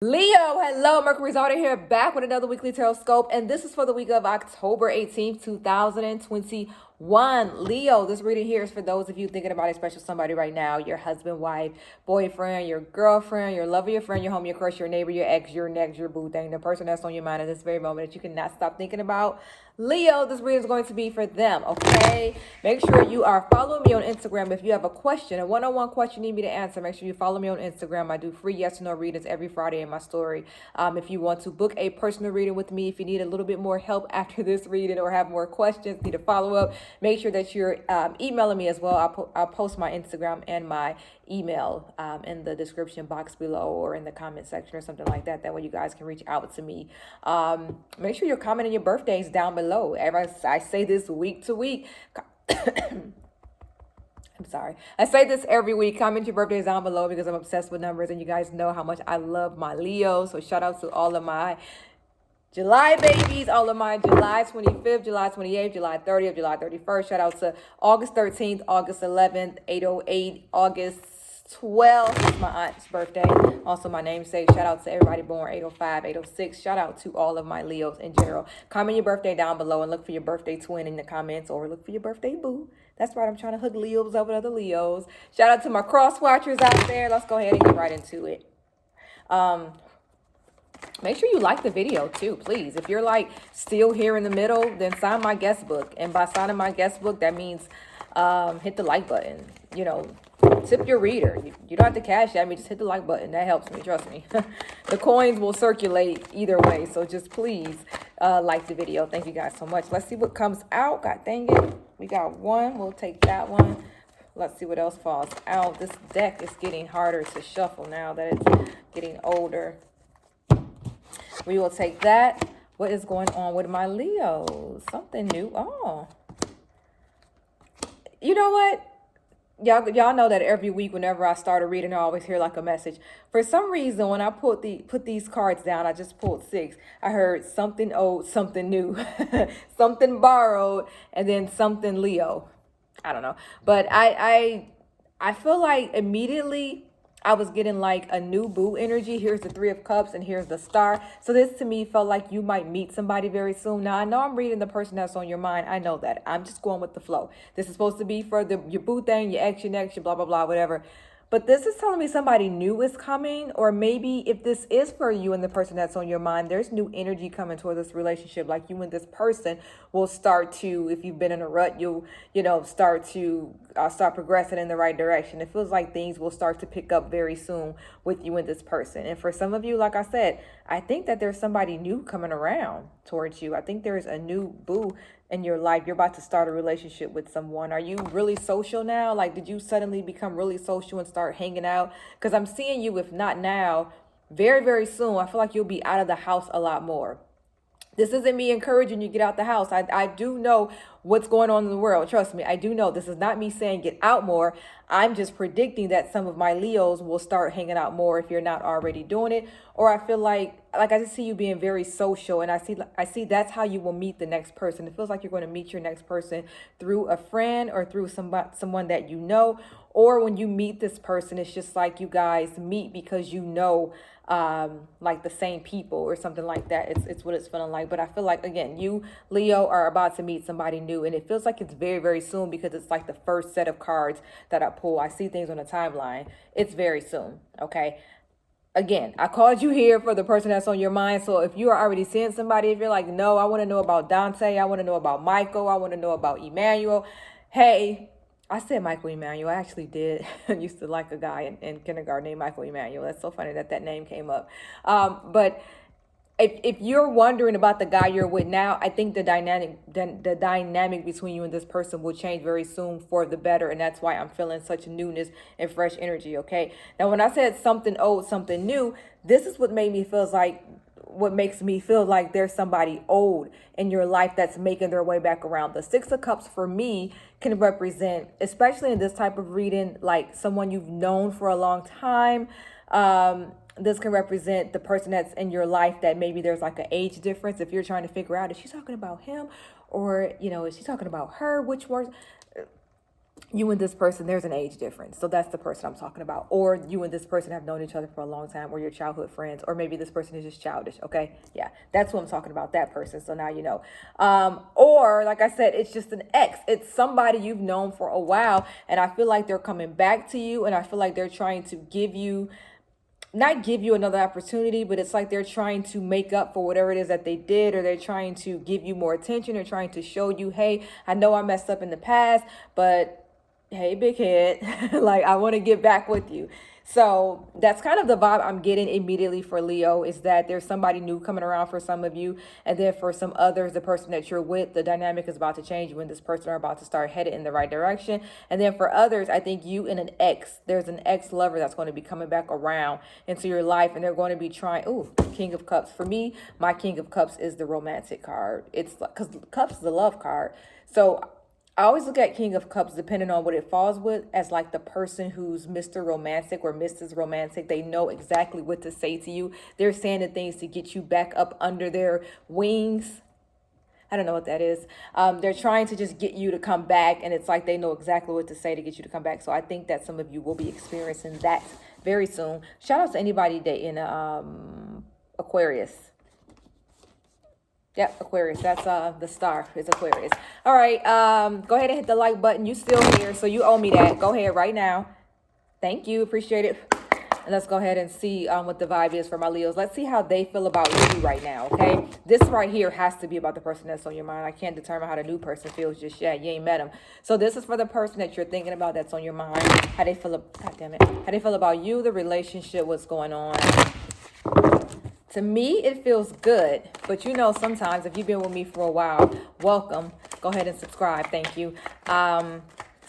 Leo, hello, Mercury's already here back with another weekly tarot scope, and this is for the week of October 18th, 2021. Leo, this reading here is for those of you thinking about a special somebody right now, your husband, wife, boyfriend, your girlfriend, your lover, your friend, your home, your crush, your neighbor, your ex, your next, your boo thing, the person that's on your mind at this very moment that you cannot stop thinking about. Leo, this reading is going to be for them, okay? Make sure you are following me on Instagram. If you have a question, a one-on-one question you need me to answer, make sure you follow me on Instagram. I do free yes or no readings every Friday in my story. If you want to book a personal reading with me, if you need a little bit more help after this reading or have more questions, need a follow-up, make sure that you're emailing me as well. I'll post my Instagram and my email in the description box below or in the comment section or something like that. That way you guys can reach out to me. Make sure you're commenting your birthdays down below. I say this week to week. I'm sorry. I say this every week. Comment your birthdays down below because I'm obsessed with numbers and you guys know how much I love my Leo. So shout out to all of my July babies, all of my July 25th, July 28th, July 30th, July 31st. Shout out to August 13th, August 11th, 808, August 12th. It's my aunt's birthday. Also my namesake. Shout out to everybody born 805, 806. Shout out to all of my Leos in general. Comment your birthday down below and look for your birthday twin in the comments or look for your birthday boo. That's right. I'm trying to hook Leos up with other Leos. Shout out to my cross watchers out there. Let's go ahead and get right into it. Make sure you like the video too, please. If you're like still here in the middle, then sign my guest book. And by signing my guest book, that means hit the like button. You know, tip your reader. You don't have to cash at me. Just hit the like button. That helps me. Trust me. The coins will circulate either way. So just please like the video. Thank you guys so much. Let's see what comes out. God dang it. We got one. We'll take that one. Let's see what else falls out. This deck is getting harder to shuffle now that it's getting older. We will take that. What is going on with my Leos? Something new. Oh. You know what? Y'all know that every week whenever I start a reading, I always hear like a message. For some reason, when I put these cards down, I just pulled 6. I heard something old, something new, something borrowed, and then something Leo. I don't know. But I feel like immediately I was getting like a new boo energy. Here's the 3 of Cups and here's the Star. So this to me felt like you might meet somebody very soon. Now I know I'm reading the person that's on your mind. I know that. I'm just going with the flow. This is supposed to be for your boo thing, your ex, your next, your blah, blah, blah, whatever. But this is telling me somebody new is coming, or maybe if this is for you and the person that's on your mind, there's new energy coming toward this relationship. Like you and this person will start to, if you've been in a rut, you'll, start to start progressing in the right direction. It feels like things will start to pick up very soon with you and this person. And for some of you, like I said, I think that there's somebody new coming around towards you. I think there's a new boo in your life. You're about to start a relationship with someone. Are you really social now? Like, did you suddenly become really social and start hanging out? Because I'm seeing you, if not now, very, very soon. I feel like you'll be out of the house a lot more. This isn't me encouraging you to get out the house. I do know what's going on in the world. Trust me, I do know. This is not me saying get out more. I'm just predicting that some of my Leos will start hanging out more if you're not already doing it. Or I feel like I just see you being very social, and I see that's how you will meet the next person. It feels like you're going to meet your next person through a friend or through someone that you know. Or when you meet this person, it's just like you guys meet because you know like the same people or something like that. It's what it's feeling like. But I feel like, again, you, Leo, are about to meet somebody new, and it feels like it's very, very soon because it's like the first set of cards that I pull. I see things on the timeline. It's very soon, okay? Again, I called you here for the person that's on your mind. So if you are already seeing somebody, if you're like, no, I want to know about Dante, I want to know about Michael, I want to know about Emmanuel. Hey, I said Michael Emmanuel. I actually did. I used to like a guy in kindergarten named Michael Emmanuel. That's so funny that name came up. But if you're wondering about the guy you're with now, I think the dynamic between you and this person will change very soon for the better, and that's why I'm feeling such newness and fresh energy. Okay. Now, when I said something old, something new, this is what makes me feel like there's somebody old in your life that's making their way back around. The 6 of Cups for me can represent, especially in this type of reading, like someone you've known for a long time. This can represent the person that's in your life that maybe there's like an age difference. If you're trying to figure out, is she talking about him or, is she talking about her? Which words? you and this person, there's an age difference. So that's the person I'm talking about. Or you and this person have known each other for a long time, or you're childhood friends, or maybe this person is just childish. Okay. Yeah. That's what I'm talking about. That person. So now you know. Or like I said, it's just an ex. It's somebody you've known for a while. And I feel like they're coming back to you. And I feel like they're trying to give you, not give you another opportunity, but it's like they're trying to make up for whatever it is that they did, or they're trying to give you more attention, or trying to show you, hey, I know I messed up in the past, but hey, big head, like I want to get back with you. So that's kind of the vibe I'm getting immediately for Leo, is that there's somebody new coming around for some of you. And then for some others, the person that you're with, the dynamic is about to change. You and this person are about to start headed in the right direction. And then for others, I think you and an ex, there's an ex lover that's going to be coming back around into your life, and they're going to be trying. Ooh, King of Cups. For me, my King of Cups is the romantic card. It's because Cups is the love card. So I always look at King of Cups, depending on what it falls with, as like the person who's Mr. Romantic or Mrs. Romantic. They know exactly what to say to you. They're saying the things to get you back up under their wings. I don't know what that is. They're trying to just get you to come back, and it's like they know exactly what to say to get you to come back. So I think that some of you will be experiencing that very soon. Shout out to anybody dating Aquarius. Yep, Aquarius. That's the star is Aquarius. All right. Go ahead and hit the like button. You still here, so you owe me that. Go ahead right now. Thank you. Appreciate it. And let's go ahead and see what the vibe is for my Leos. Let's see how they feel about you right now, okay? This right here has to be about the person that's on your mind. I can't determine how the new person feels just yet. You ain't met them. So this is for the person that you're thinking about that's on your mind. How they feel, God damn it. How they feel about you, the relationship, what's going on. To me, it feels good, but you know, sometimes if you've been with me for a while, welcome. Go ahead and subscribe. Thank you.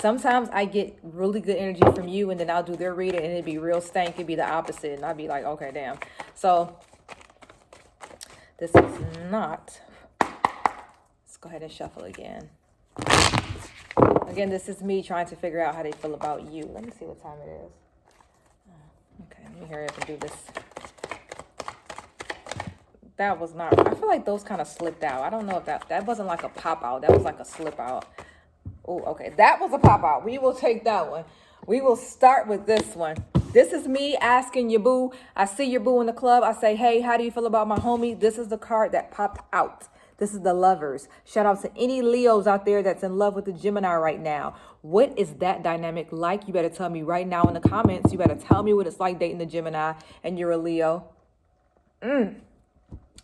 Sometimes I get really good energy from you, and then I'll do their reading, and it'd be real stank. It'd be the opposite, and I'd be like, okay, damn. So this is not. Let's go ahead and shuffle again. Again, this is me trying to figure out how they feel about you. Let me see what time it is. Okay, let me hurry up and do this. That was not, I feel like those kind of slipped out. I don't know if that wasn't like a pop out. That was like a slip out. Oh, okay. That was a pop out. We will take that one. We will start with this one. This is me asking your boo. I see your boo in the club. I say, hey, how do you feel about my homie? This is the card that popped out. This is the Lovers. Shout out to any Leos out there that's in love with the Gemini right now. What is that dynamic like? You better tell me right now in the comments. You better tell me what it's like dating the Gemini and you're a Leo.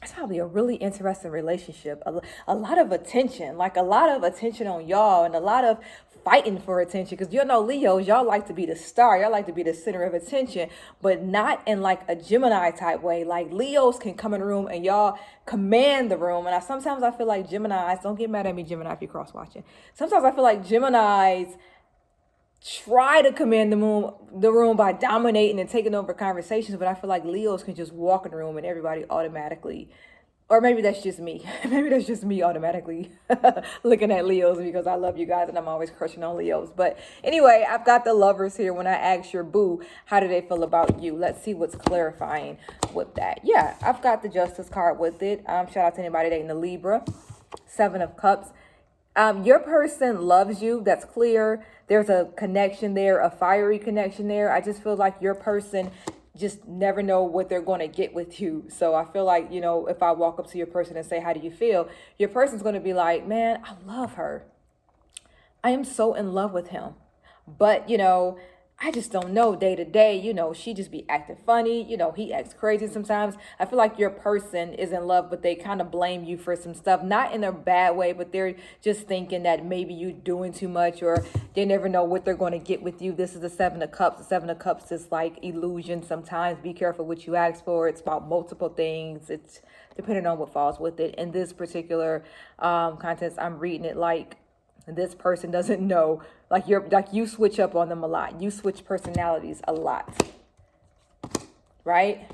It's probably a really interesting relationship. A lot of attention, like a lot of attention on y'all, and a lot of fighting for attention. Because you know, Leos, y'all like to be the star. Y'all like to be the center of attention, but not in like a Gemini type way. Like Leos can come in the room and y'all command the room. And sometimes I feel like Geminis, don't get mad at me, Gemini, if you're cross watching. Sometimes I feel like Geminis try to command the room by dominating and taking over conversations, but I feel like Leos can just walk in the room and everybody automatically, or maybe that's just me. Maybe that's just me automatically looking at Leos because I love you guys and I'm always crushing on Leos. But anyway, I've got the Lovers here. When I asked your boo, how do they feel about you? Let's see what's clarifying with that. Yeah, I've got the Justice card with it. Shout out to anybody dating the Libra. 7 of Cups. Your person loves you. That's clear. There's a connection there, a fiery connection there. I just feel like your person just never know what they're going to get with you. So I feel like, you know, if I walk up to your person and say, how do you feel? Your person's going to be like, man, I love her. I am so in love with him. But, you know, I just don't know day to day, you know, she just be acting funny. You know, he acts crazy sometimes. I feel like your person is in love, but they kind of blame you for some stuff, not in a bad way, but they're just thinking that maybe you're doing too much or they never know what they're going to get with you. This is the 7 of Cups. The 7 of Cups is like illusion sometimes. Be careful what you ask for. It's about multiple things. It's depending on what falls with it. In this particular context, I'm reading it like this person doesn't know, like you switch up on them a lot. You switch personalities a lot, right?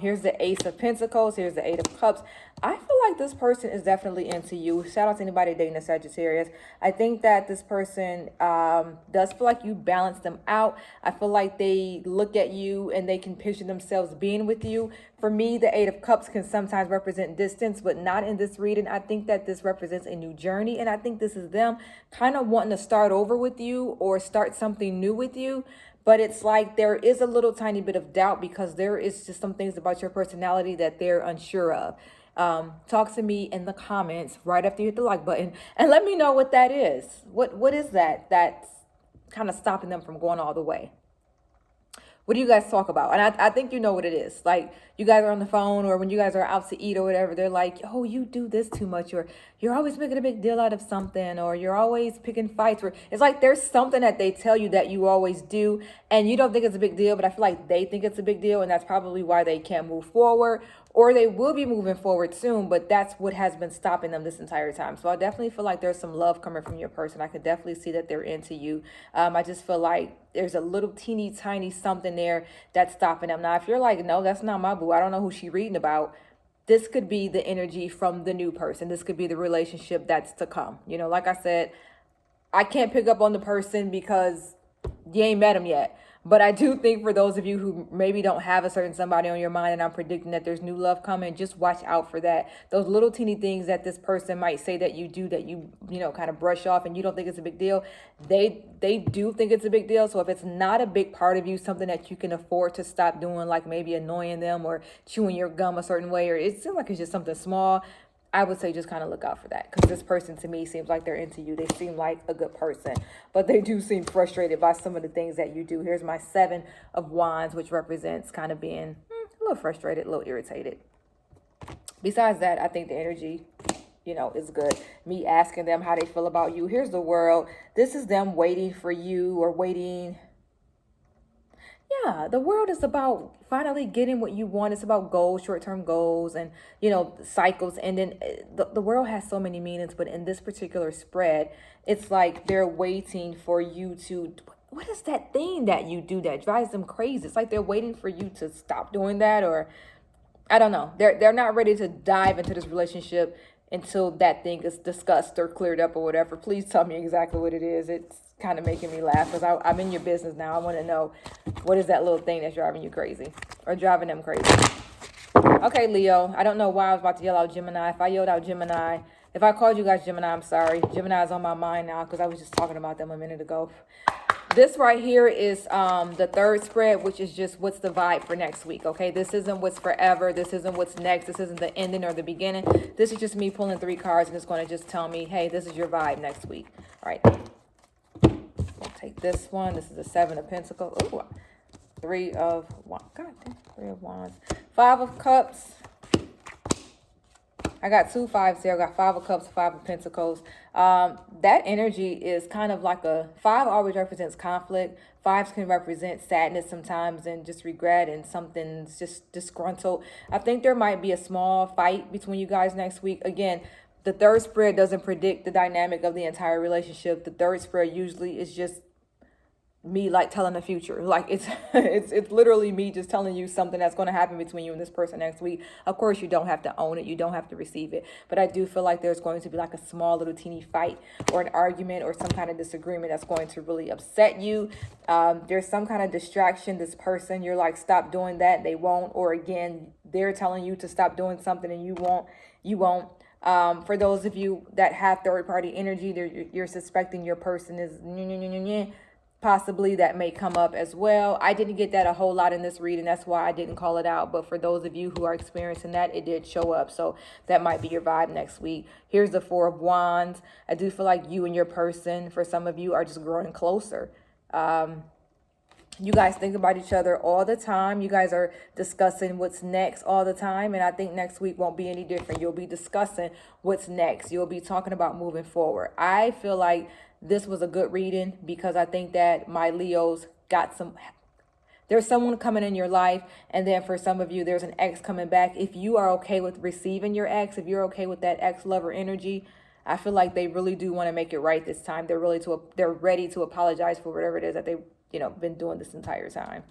Here's the Ace of Pentacles. Here's the Eight of Cups. I feel like this person is definitely into you. Shout out to anybody dating a Sagittarius. I think that this person does feel like you balance them out. I feel like they look at you and they can picture themselves being with you. For me, the Eight of Cups can sometimes represent distance, but not in this reading. I think that this represents a new journey, and I think this is them kind of wanting to start over with you or start something new with you. But it's like there is a little tiny bit of doubt because there is just some things about your personality that they're unsure of. Talk to me in the comments right after you hit the like button and let me know what that is. What is that that's kind of stopping them from going all the way? What do you guys talk about? And I think you know what it is. Like, you guys are on the phone, or when you guys are out to eat or whatever, they're like, oh, you do this too much, or you're always making a big deal out of something, or you're always picking fights. Or it's like there's something that they tell you that you always do, and you don't think it's a big deal, but I feel like they think it's a big deal, and that's probably why they can't move forward. Or they will be moving forward soon, but that's what has been stopping them this entire time. So I definitely feel like there's some love coming from your person. I could definitely see that they're into you. I just feel like there's a little teeny tiny something there that's stopping them. Now, if you're like, no, that's not my boo, I don't know who she's reading about, this could be the energy from the new person. This could be the relationship that's to come. You know, like I said, I can't pick up on the person because you ain't met them yet. But I do think for those of you who maybe don't have a certain somebody on your mind, and I'm predicting that there's new love coming, just watch out for that. Those little teeny things that this person might say that you do that you know, kind of brush off and you don't think it's a big deal. They do think it's a big deal. So if it's not a big part of you, something that you can afford to stop doing, like maybe annoying them or chewing your gum a certain way, or it seems like it's just something small, I would say just kind of look out for that, because this person to me seems like they're into you. They seem like a good person, but they do seem frustrated by some of the things that you do. Here's my Seven of Wands, which represents kind of being a little frustrated, a little irritated. Besides that, I think the energy, you know, is good. Me asking them how they feel about you. Here's the World. This is them waiting for you, or waiting. Yeah, the World is about finally getting what you want. It's about goals, short-term goals, and, you know, cycles. And then the World has so many meanings, but in this particular spread, it's like they're waiting for you to, what is that thing that you do that drives them crazy? It's like they're waiting for you to stop doing that, or I don't know. They're not ready to dive into this relationship until that thing is discussed or cleared up or whatever. Please tell me exactly what it is. It's kind of making me laugh because I'm in your business now. I want to know, what is that little thing that's driving you crazy or driving them crazy? Okay, Leo. I don't know why I was about to yell out Gemini. If I yelled out Gemini, if I called you guys Gemini, I'm sorry. Gemini is on my mind now because I was just talking about them a minute ago. This right here is the third spread, which is just what's the vibe for next week, okay? This isn't what's forever. This isn't what's next. This isn't the ending or the beginning. This is just me pulling 3 cards, and it's going to just tell me, hey, this is your vibe next week. All right. We'll take this one. This is the Seven of Pentacles. Ooh, 3 of Wands. God damn, 3 of Wands. 5 of Cups. I got 2 5s there. I got 5 of Cups, 5 of Pentacles. That energy is kind of like a 5 always represents conflict. 5s can represent sadness sometimes and just regret, and something's just disgruntled. I think there might be a small fight between you guys next week. Again, the third spread doesn't predict the dynamic of the entire relationship. The third spread usually is just me like telling the future. Like it's literally me just telling you something that's going to happen between you and this person next week. Of course, you don't have to own it, you don't have to receive it, but I do feel like there's going to be like a small little teeny fight or an argument or some kind of disagreement that's going to really upset you. There's some kind of distraction. This person, you're like, stop doing that, they won't. Or again, they're telling you to stop doing something and you won't. For those of you that have third party energy, you're suspecting your person is possibly. That may come up as well. I didn't get that a whole lot in this reading. That's why I didn't call it out. But for those of you who are experiencing that, it did show up. So that might be your vibe next week. Here's the 4 of Wands. I do feel like you and your person, for some of you, are just growing closer. You guys think about each other all the time. You guys are discussing what's next all the time. And I think next week won't be any different. You'll be discussing what's next. You'll be talking about moving forward. I feel like this was a good reading because I think that my Leos got there's someone coming in your life. And then for some of you, there's an ex coming back. If you are okay with receiving your ex, if you're okay with that ex-lover energy, I feel like they really do want to make it right this time. They're ready to apologize for whatever it is that they been doing this entire time.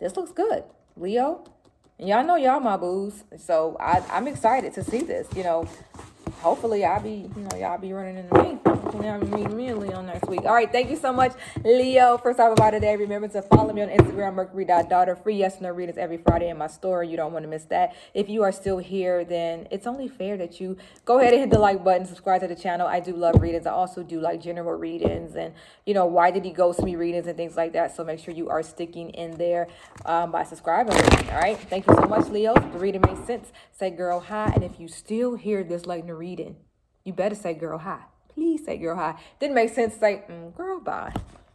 This looks good. Leo. And y'all know y'all my boos. So I'm excited to see this. Hopefully y'all be running into me. Hopefully I'll be meeting me and Leo next week. All right, thank you so much, Leo, for stopping by today. Remember to follow me on Instagram, mercury.daughter. Free yes no readings every Friday in my store. You don't want to miss that. If you are still here, then it's only fair that you go ahead and hit the like button, subscribe to the channel. I do love readings. I also do like general readings and, why did he ghost me readings and things like that. So make sure you are sticking in there by subscribing. All right, thank you so much, Leo. If the reading makes sense, say girl hi. And if you still hear this like the reading, you better say girl hi. Please say girl hi. Didn't make sense, say girl bye.